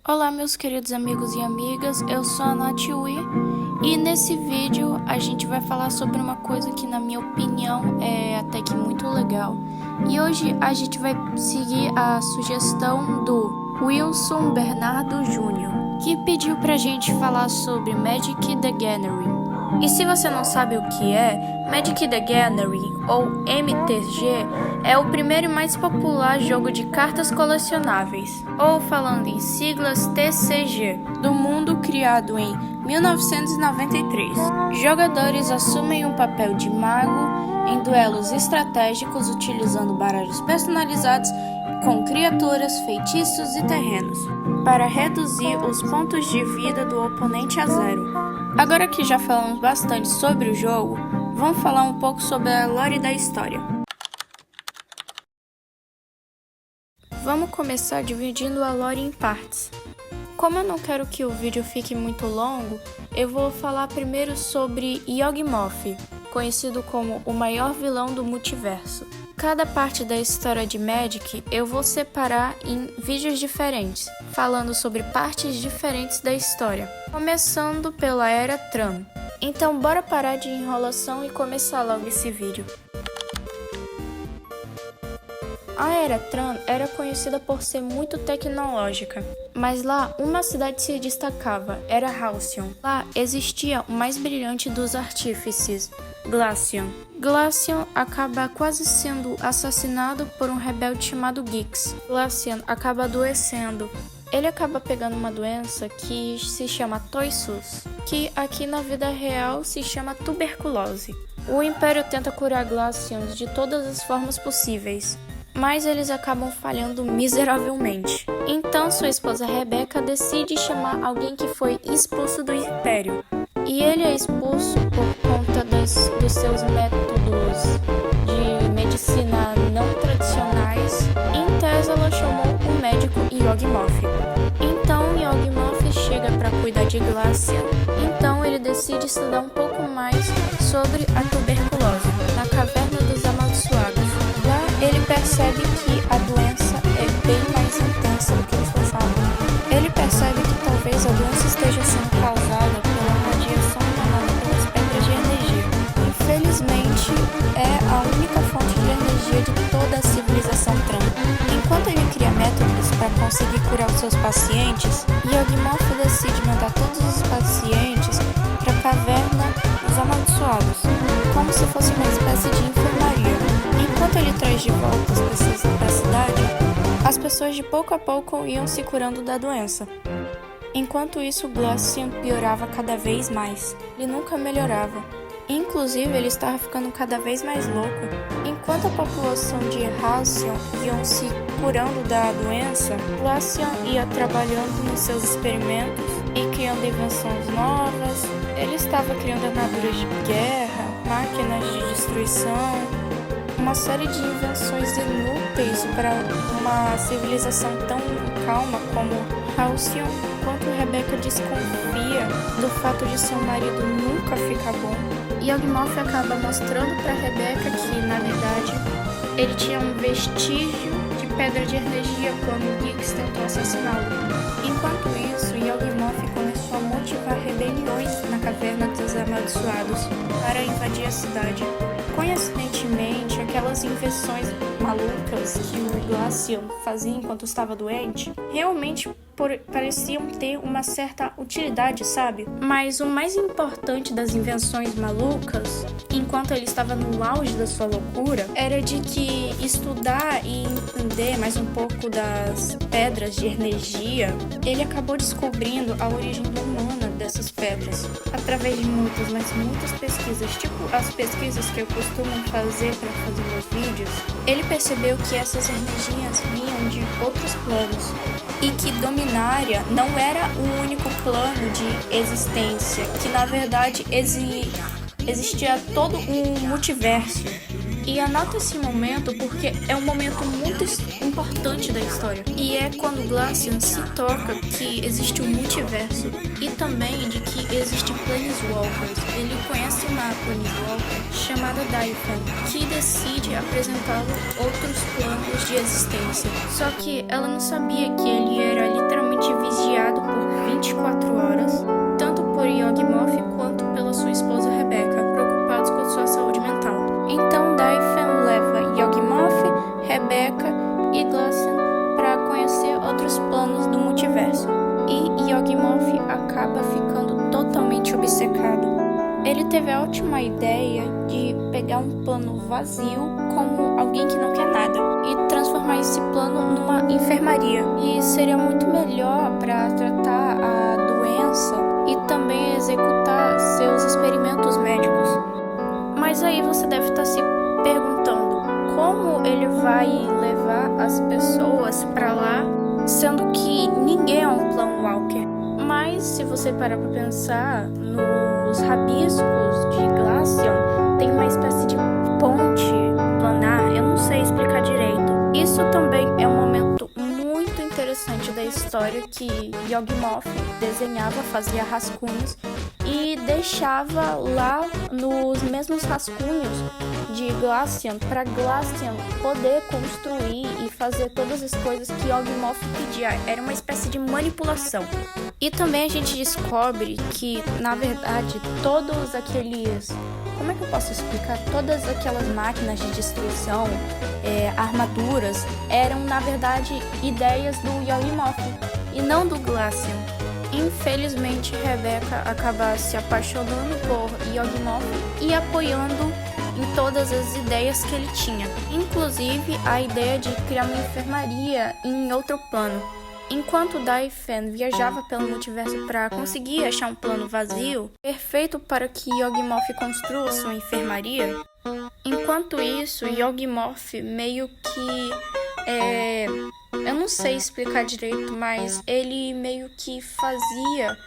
Olá, meus queridos amigos e amigas, eu sou a Nath Ui e nesse vídeo a gente vai falar sobre uma coisa que, na minha opinião, é até que muito legal. E hoje a gente vai seguir a sugestão do Wilson Bernardo Jr., que pediu pra gente falar sobre Magic the Gathering. E se você não sabe o que é, Magic the Gathering, ou MTG, é o primeiro e mais popular jogo de cartas colecionáveis, ou falando em siglas TCG, do mundo criado em 1993. Jogadores assumem o papel de mago em duelos estratégicos utilizando baralhos personalizados com criaturas, feitiços e terrenos, para reduzir os pontos de vida do oponente a zero. Agora que já falamos bastante sobre o jogo, vamos falar um pouco sobre a lore da história. Vamos começar dividindo a lore em partes. Como eu não quero que o vídeo fique muito longo, eu vou falar primeiro sobre Yawgmoth, conhecido como o maior vilão do multiverso. Cada parte da história de Magic eu vou separar em vídeos diferentes, falando sobre partes diferentes da história, começando pela Era Tran. Então bora parar de enrolação e começar logo esse vídeo. A Era Tran era conhecida por ser muito tecnológica, mas lá uma cidade se destacava, era Halcyon. Lá existia o mais brilhante dos artífices, Glaceon. Glaceon acaba quase sendo assassinado por um rebelde chamado Gix. Glaceon acaba adoecendo. Ele acaba pegando uma doença que se chama Toysus, que aqui na vida real se chama tuberculose. O Império tenta curar Glaceon de todas as formas possíveis, mas eles acabam falhando miseravelmente. Então sua esposa Rebecca decide chamar alguém que foi expulso do Império. E ele é expulso por conta dos seus métodos de medicina não tradicionais. Em tese, ela chamou o médico Yawgmoth. Então Yawgmoth chega para cuidar de Glaceon. Então ele decide estudar um pouco mais sobre a tuberculose na Caverna dos Amaldiçoados. Lá ele percebe que a doença é bem mais intensa do que eles pensavam. Ele percebe que talvez a doença esteja sendo causada pela radiação emanada pelas pedras de energia. Infelizmente, é a única fonte de energia de toda a civilização Tran. Enquanto ele cria métodos para conseguir curar os seus pacientes, Yawgmoth decide mandar todos os pacientes para a Caverna dos Amaldiçoados, como se fosse uma espécie de enfermaria. Enquanto ele traz de volta as pessoas para a cidade, as pessoas de pouco a pouco iam se curando da doença. Enquanto isso, Glaceon piorava cada vez mais. Ele nunca melhorava. Inclusive, ele estava ficando cada vez mais louco. Enquanto a população de Halcyon iam se curando da doença, Glaceon ia trabalhando nos seus experimentos e criando invenções novas. Ele estava criando armaduras de guerra, máquinas de destruição, uma série de invenções inúteis para uma civilização tão calma como Halcyon. Enquanto Rebecca desconfia do fato de seu marido nunca ficar bom, Yawgmoth acaba mostrando para Rebecca que, na verdade, ele tinha um vestígio de pedra de energia quando Gix tentou assassiná-lo. Enquanto isso, Yawgmoth começou a motivar rebeliões na Caverna dos Amaldiçoados para invadir a cidade. Coincidentemente, aquelas invenções malucas que o Glaceon fazia enquanto estava doente realmente pareciam ter uma certa utilidade, sabe? Mas o mais importante das invenções malucas, enquanto ele estava no auge da sua loucura, era de que estudar e entender mais um pouco das pedras de energia, ele acabou descobrindo a origem humana dessas pedras através de muitas pesquisas, tipo as pesquisas que eu costumo fazer para fazer meus vídeos. Ele percebeu que essas energias vinham de outros planos e que Dominária não era o único plano de existência, que na verdade existia todo um multiverso. E anota esse momento porque é um momento muito importante da história. E é quando Glaceon se toca que existe um multiverso e também de que existem Planeswalkers. Ele conhece uma Planeswalker chamada Daifan, que decide apresentá-lo outros planos de existência. Só que ela não sabia que ele era literalmente vigiado ele teve a ótima ideia de pegar um plano vazio como alguém que não quer nada e transformar esse plano numa enfermaria. E seria muito melhor para tratar a doença e também executar seus experimentos médicos. Mas aí você deve estar se perguntando como ele vai levar as pessoas para lá, sendo que ninguém é um plano Walker. Mas se você parar para pensar, nos rabiscos de Glaceon tem uma espécie de ponte planar, eu não sei explicar direito. Isso também é um momento muito interessante da história que Yawgmoth desenhava, fazia rascunhos e deixava lá nos mesmos rascunhos de Glaceon para Glaceon poder construir e fazer todas as coisas que Yawgmoth pedia. Era uma espécie de manipulação. E também a gente descobre que, na verdade, todos aqueles... Como é que eu posso explicar? Todas aquelas máquinas de destruição, armaduras, eram, na verdade, ideias do Yawgmoth e não do Glaceon. Infelizmente, Rebecca acaba se apaixonando por Yawgmoth e apoiando em todas as ideias que ele tinha. Inclusive, a ideia de criar uma enfermaria em outro plano. Enquanto Dai-Fen viajava pelo multiverso para conseguir achar um plano vazio, perfeito para que Yawgmoth construa sua enfermaria, enquanto isso, Yawgmoth meio que... eu não sei explicar direito, mas ele meio que fazia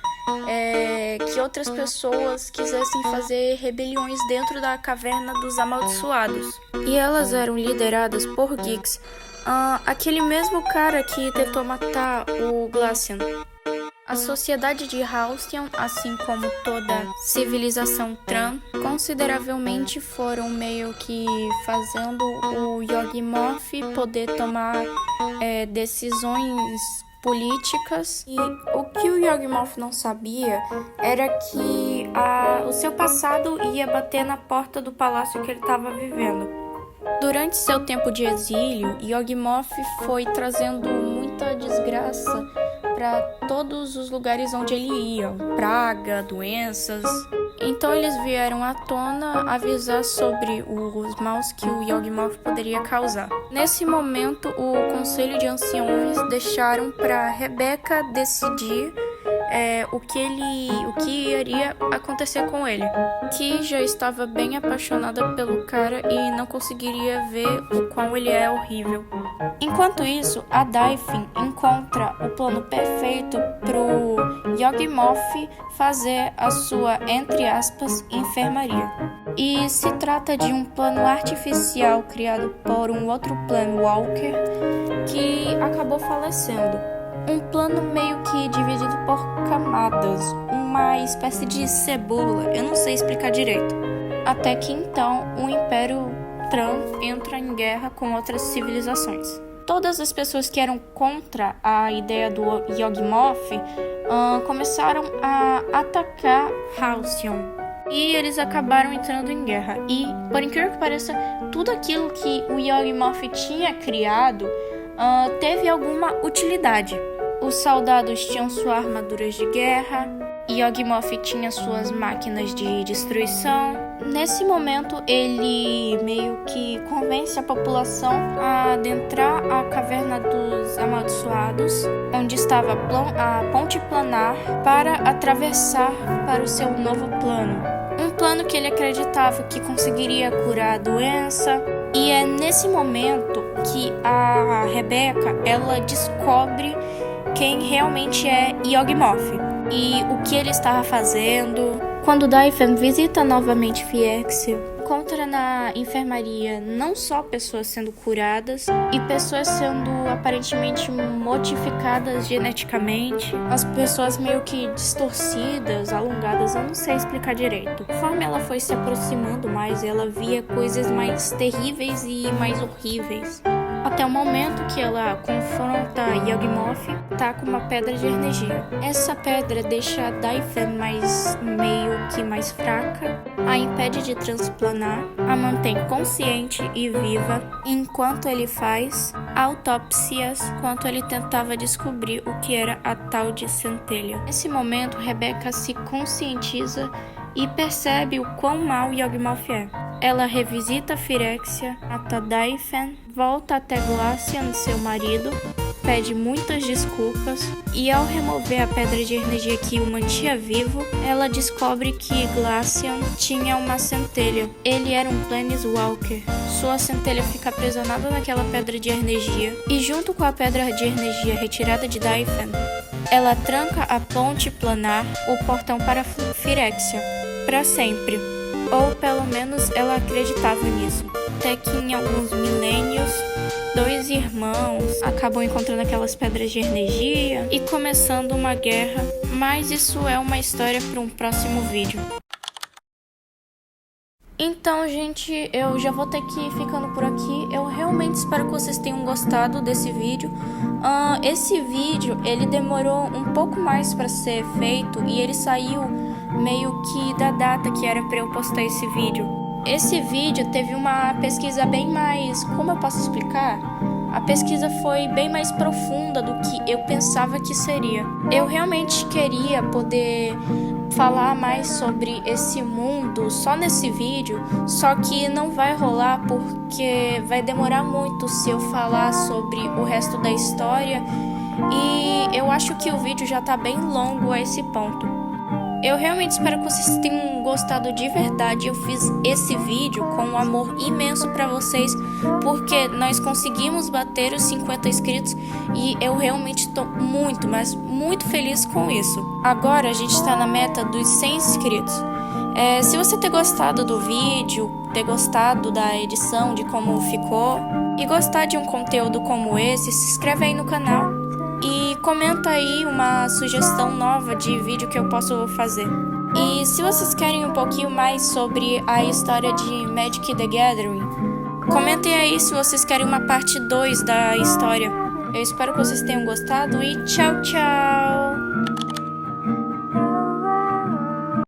que outras pessoas quisessem fazer rebeliões dentro da Caverna dos Amaldiçoados. E elas eram lideradas por Gix, aquele mesmo cara que tentou matar o Glaceon. A sociedade de Halcyon, assim como toda civilização Tran, consideravelmente foram meio que fazendo o Yawgmoth poder tomar decisões políticas. E o que o Yawgmoth não sabia era que o seu passado ia bater na porta do palácio que ele estava vivendo. Durante seu tempo de exílio, Yawgmoth foi trazendo muita desgraça para todos os lugares onde ele ia, praga, doenças. Então eles vieram à tona avisar sobre os maus que o Yawgmoth poderia causar. Nesse momento, o Conselho de Anciões deixaram para Rebecca decidir o que iria acontecer com ele, que já estava bem apaixonada pelo cara e não conseguiria ver o quão ele é horrível. Enquanto isso, a Dai-Fen encontra o plano perfeito pro Yawgmoth fazer a sua, entre aspas, enfermaria. E se trata de um plano artificial criado por um outro plano Walker que acabou falecendo. Um plano meio que dividido por camadas, uma espécie de cebola, eu não sei explicar direito. Até que então o Império Tran entra em guerra com outras civilizações. Todas as pessoas que eram contra a ideia do Yawgmoth começaram a atacar Halcyon. E eles acabaram entrando em guerra. E, por incrível que pareça, tudo aquilo que o Yawgmoth tinha criado teve alguma utilidade. Os soldados tinham suas armaduras de guerra, Yawgmoth tinha suas máquinas de destruição. Nesse momento, ele meio que convence a população a adentrar a Caverna dos Amaldiçoados, onde estava a ponte planar, para atravessar para o seu novo plano. Um plano que ele acreditava que conseguiria curar a doença. E é nesse momento que a Rebecca, ela descobre quem realmente é Yawgmoth e o que ele estava fazendo. Quando Dai-Fen visita novamente Phyrexia, encontra na enfermaria não só pessoas sendo curadas e pessoas sendo aparentemente modificadas geneticamente, as pessoas meio que distorcidas, alongadas, eu não sei explicar direito. Conforme ela foi se aproximando mais, ela via coisas mais terríveis e mais horríveis. Até o momento que ela confronta Yawgmoth, tá com uma pedra de energia. Essa pedra deixa a Dai-Fen mais fraca, a impede de transplanar, a mantém consciente e viva, enquanto ele faz autópsias, enquanto ele tentava descobrir o que era a tal de centelha. Nesse momento, Rebecca se conscientiza e percebe o quão mal Yawgmoth é. Ela revisita Phyrexia, mata Daifen, volta até Glacian, seu marido, pede muitas desculpas e ao remover a pedra de energia que o mantinha vivo, ela descobre que Glacian tinha uma centelha. Ele era um Planeswalker. Sua centelha fica aprisionada naquela pedra de energia e junto com a pedra de energia retirada de Daifen, ela tranca a ponte planar, o portão para Phyrexia, para sempre. Ou pelo menos ela acreditava nisso. Até que em alguns milênios, dois irmãos acabam encontrando aquelas pedras de energia e começando uma guerra, mas isso é uma história para um próximo vídeo. Então, gente, eu já vou ter que ir ficando por aqui. Eu realmente espero que vocês tenham gostado desse vídeo. Esse vídeo, ele demorou um pouco mais para ser feito e ele saiu meio que da data que era para eu postar esse vídeo. Esse vídeo teve uma pesquisa bem mais... Como eu posso explicar? A pesquisa foi bem mais profunda do que eu pensava que seria. Eu realmente queria poder falar mais sobre esse mundo só nesse vídeo, só que não vai rolar porque vai demorar muito se eu falar sobre o resto da história e eu acho que o vídeo já tá bem longo a esse ponto. Eu realmente espero que vocês tenham gostado de verdade. Eu fiz esse vídeo com um amor imenso pra vocês, porque nós conseguimos bater os 50 inscritos e eu realmente tô muito, mas muito feliz com isso. Agora a gente tá na meta dos 100 inscritos. Se você ter gostado do vídeo, ter gostado da edição, de como ficou, e gostar de um conteúdo como esse, se inscreve aí no canal. E comenta aí uma sugestão nova de vídeo que eu posso fazer. E se vocês querem um pouquinho mais sobre a história de Magic the Gathering, comentem aí se vocês querem uma parte 2 da história. Eu espero que vocês tenham gostado e tchau, tchau!